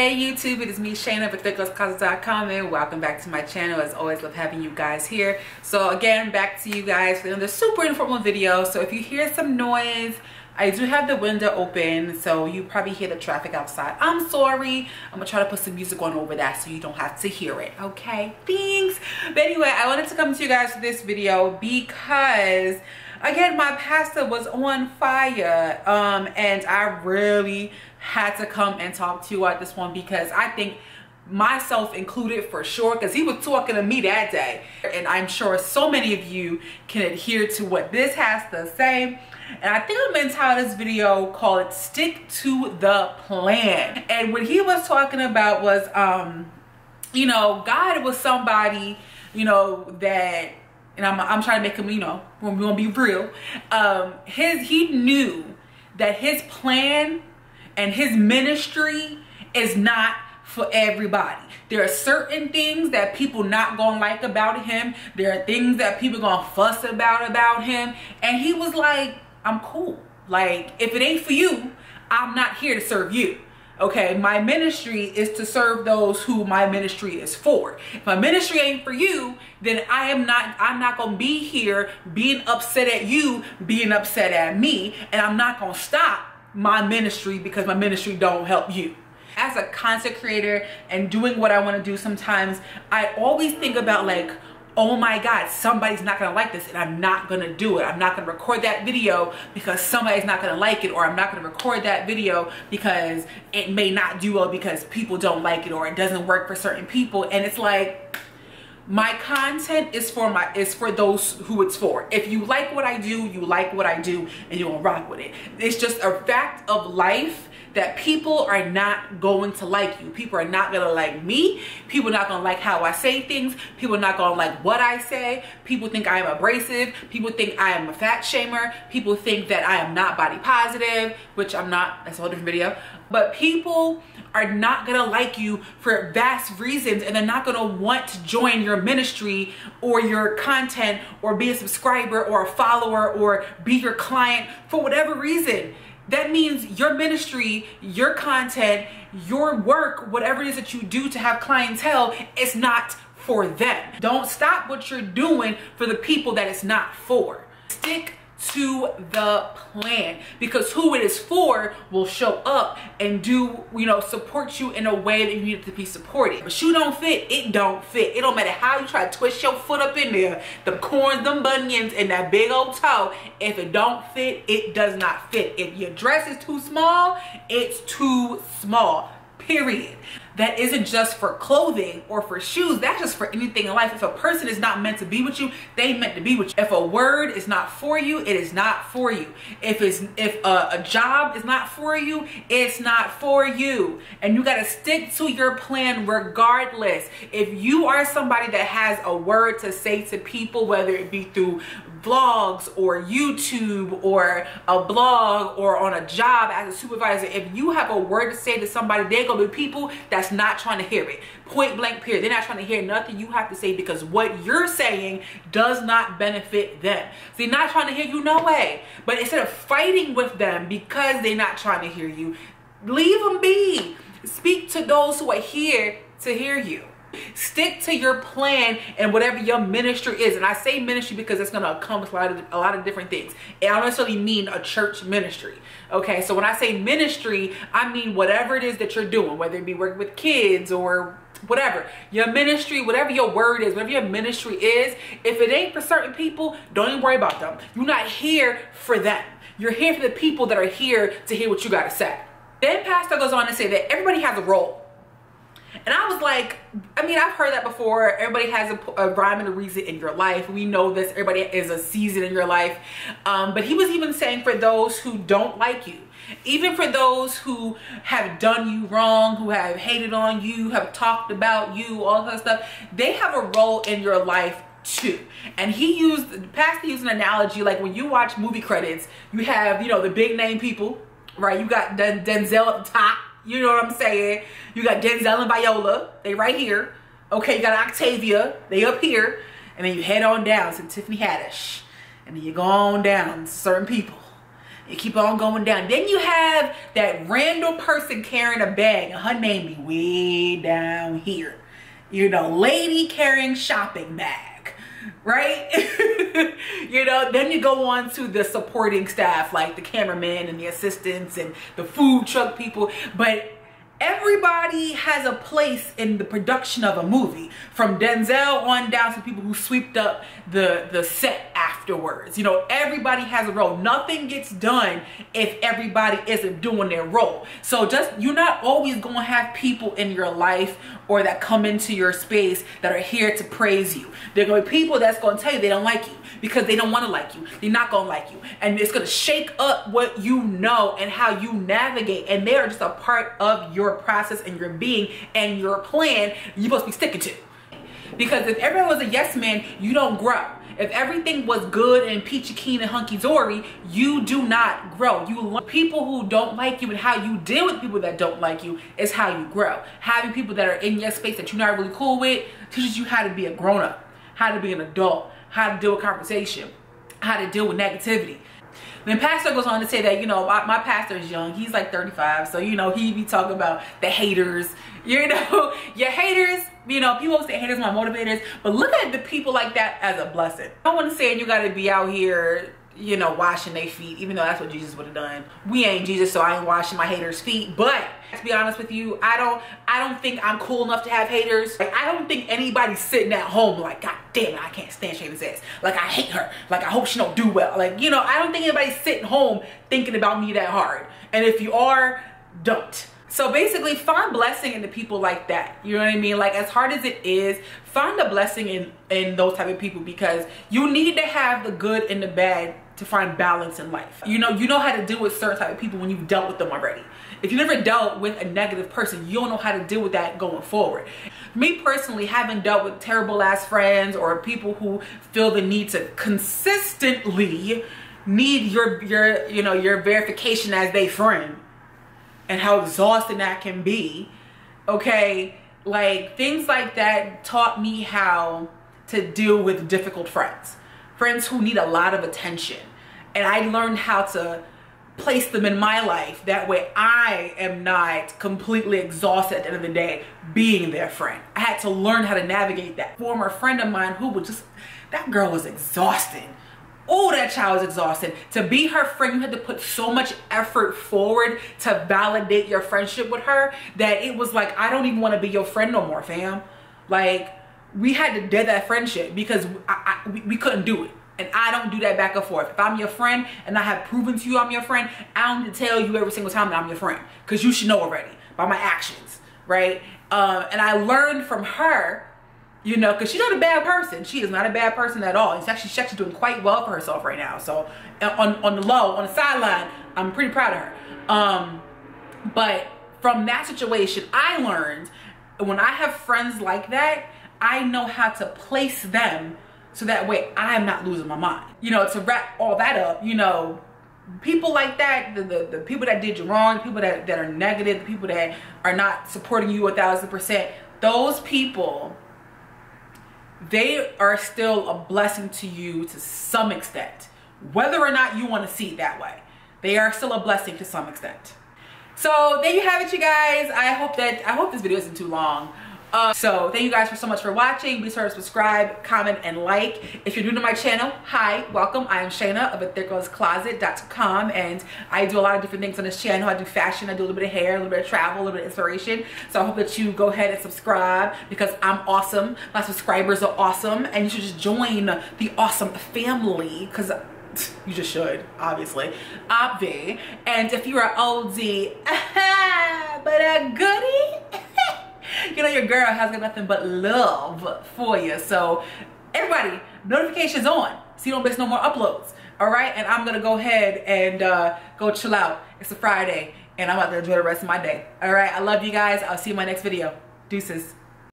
Hey YouTube, it is me Shayna with ThickGirlsCloset.com and welcome back to my channel. As always, love having you guys here. So again, back to you guys for another super informal video. So if you hear some noise, I do have the window open, so you probably hear the traffic outside. I'm sorry. I'm gonna try to put some music on over that so you don't have to hear it, okay? Thanks. But anyway, I wanted to come to you guys for this video because again, my pastor was on fire, and I really had to come and talk to you at this one because I think myself included for sure, because he was talking to me that day, and I'm sure so many of you can adhere to what this has to say. And I think I'm gonna entitle this video called "Stick to the Plan." And what he was talking about was you know, God was somebody, you know, that, and I'm trying to make him, you know, we're gonna be real, he knew that his plan and his ministry is not for everybody. There are certain things that people not gonna like about him. There are things that people gonna fuss about him. And he was like, I'm cool. Like, if it ain't for you, I'm not here to serve you. Okay, my ministry is to serve those who my ministry is for. If my ministry ain't for you, then I'm not gonna be here being upset at you, being upset at me, and I'm not gonna stop my ministry because my ministry don't help you. As a content creator and doing what I want to do, sometimes I always think about, like, oh my God, somebody's not gonna like this and I'm not gonna do it. I'm not gonna record that video because somebody's not gonna like it, or I'm not gonna record that video because it may not do well because people don't like it, or it doesn't work for certain people. And it's like, my content is for those who it's for. If you like what I do, you like what I do, and you'll rock with it. It's just a fact of life that people are not going to like you. People are not gonna like me. People are not gonna like how I say things. People are not gonna like what I say. People think I am abrasive. People think I am a fat shamer. People think that I am not body positive, which I'm not. That's a whole different video. But people are not gonna like you for vast reasons, and they're not gonna want to join your ministry or your content or be a subscriber or a follower or be your client for whatever reason. That means your ministry, your content, your work, whatever it is that you do to have clientele, is not for them. Don't stop what you're doing for the people that it's not for. Stick to the plan, because who it is for will show up and do, you know, support you in a way that you need to be supported. But shoe don't fit, it don't fit. It don't matter how you try to twist your foot up in there, the corns, them bunions, and that big old toe. If it don't fit, it does not fit. If your dress is too small, it's too small, period. That isn't just for clothing or for shoes. That's just for anything in life. If a person is not meant to be with you, they ain't meant to be with you. If a word is not for you, it is not for you. If a job is not for you, it's not for you. And you gotta stick to your plan regardless. If you are somebody that has a word to say to people, whether it be through vlogs or YouTube or a blog or on a job as a supervisor, if you have a word to say to somebody, they're gonna be people that's not trying to hear it. Point blank period. They're not trying to hear nothing you have to say, because what you're saying does not benefit them. So they're not trying to hear you, no way. But instead of fighting with them because they're not trying to hear you, leave them be. Speak to those who are here to hear you. Stick to your plan and whatever your ministry is. And I say ministry because it's going to encompass a lot of different things. I don't necessarily mean a church ministry. Okay, so when I say ministry, I mean whatever it is that you're doing, whether it be working with kids or whatever. Your ministry, whatever your word is, whatever your ministry is, if it ain't for certain people, don't even worry about them. You're not here for them. You're here for the people that are here to hear what you got to say. Then Pastor goes on to say that everybody has a role. And I was like, I mean, I've heard that before. Everybody has a rhyme and a reason in your life. We know this. Everybody is a season in your life. But he was even saying for those who don't like you, even for those who have done you wrong, who have hated on you, have talked about you, all that stuff, they have a role in your life too. And the pastor used an analogy, like when you watch movie credits, you have, you know, the big name people, right? You got Denzel at the top. You know what I'm saying? You got Denzel and Viola, they right here. Okay, you got Octavia, they up here. And then you head on down to Tiffany Haddish. And then you go on down to certain people. You keep on going down. Then you have that random person carrying a bag, and her name be way down here. You know, lady carrying shopping bag, right? You know, then you go on to the supporting staff, like the cameraman and the assistants and the food truck people. But everybody has a place in the production of a movie, from Denzel on down to people who sweeped up the set afterwards. You know, everybody has a role. Nothing gets done if everybody isn't doing their role. So just, you're not always going to have people in your life or that come into your space that are here to praise you. There are going to be people that's going to tell you they don't like you because they don't want to like you. They're not going to like you. And it's going to shake up what you know and how you navigate. And they are just a part of your process and your being and your plan you're supposed to be sticking to. Because if everyone was a yes man, you don't grow. If everything was good and peachy keen and hunky dory, you do not grow. You learn. People who don't like you and how you deal with people that don't like you is how you grow. Having people that are in your space that you're not really cool with teaches you how to be a grown-up, how to be an adult, how to deal with conversation, how to deal with negativity. Then pastor goes on to say that, you know, my pastor is young. He's like 35. So, you know, he be talking about the haters. You know, your haters, you know, people say haters are my motivators. But look at the people like that as a blessing. I don't want to say you got to be out here, you know, washing their feet, even though that's what Jesus would have done. We ain't Jesus, so I ain't washing my haters' feet. But to be honest with you, I don't think I'm cool enough to have haters. Like, I don't think anybody's sitting at home like, God damn it, I can't stand Shayna's ass. Like, I hate her. Like, I hope she don't do well. Like, you know, I don't think anybody's sitting home thinking about me that hard. And if you are, don't. So basically, find blessing in the people like that. You know what I mean? Like, as hard as it is, find a blessing in those type of people, because you need to have the good and the bad to find balance in life. You know how to deal with certain type of people when you've dealt with them already. If you never dealt with a negative person, you don't know how to deal with that going forward. Me personally, having dealt with terrible ass friends or people who feel the need to consistently need your verification as they friend, and how exhausting that can be, okay? Like, things like that taught me how to deal with difficult friends. Friends who need a lot of attention. And I learned how to place them in my life. That way I am not completely exhausted at the end of the day being their friend. I had to learn how to navigate that. Former friend of mine who was just, that girl was exhausting. Oh, that child was exhausted. To be her friend, you had to put so much effort forward to validate your friendship with her that it was like, I don't even want to be your friend no more, fam. Like, we had to dead that friendship because we couldn't do it. And I don't do that back and forth. If I'm your friend and I have proven to you I'm your friend, I don't need to tell you every single time that I'm your friend, because you should know already by my actions, right? And I learned from her, you know, because she's not a bad person. She is not a bad person at all. She's actually doing quite well for herself right now. So on the low, on the sideline, I'm pretty proud of her. But from that situation, I learned when I have friends like that, I know how to place them so that way I'm not losing my mind. You know, to wrap all that up, you know, people like that, the people that did you wrong, the people that are negative, the people that are not supporting you 1000%, those people, they are still a blessing to you to some extent. Whether or not you want to see it that way, they are still a blessing to some extent. So there you have it, you guys. I hope this video isn't too long. So thank you guys so much for watching. Be sure to subscribe, comment, and like. If you're new to my channel, hi, welcome. I am Shayna of athickgirlscloset.com, and I do a lot of different things on this channel. I do fashion, I do a little bit of hair, a little bit of travel, a little bit of inspiration. So I hope that you go ahead and subscribe, because I'm awesome. My subscribers are awesome, and you should just join the awesome family, because you just should, obviously. And if you're an OG, but a goodie, you know your girl has got nothing but love for you. So everybody, notifications on so you don't miss no more uploads. All right, and I'm gonna go ahead and go chill out. It's a Friday and I'm about to enjoy the rest of my day. All right, I love you guys. I'll see you in my next video. Deuces.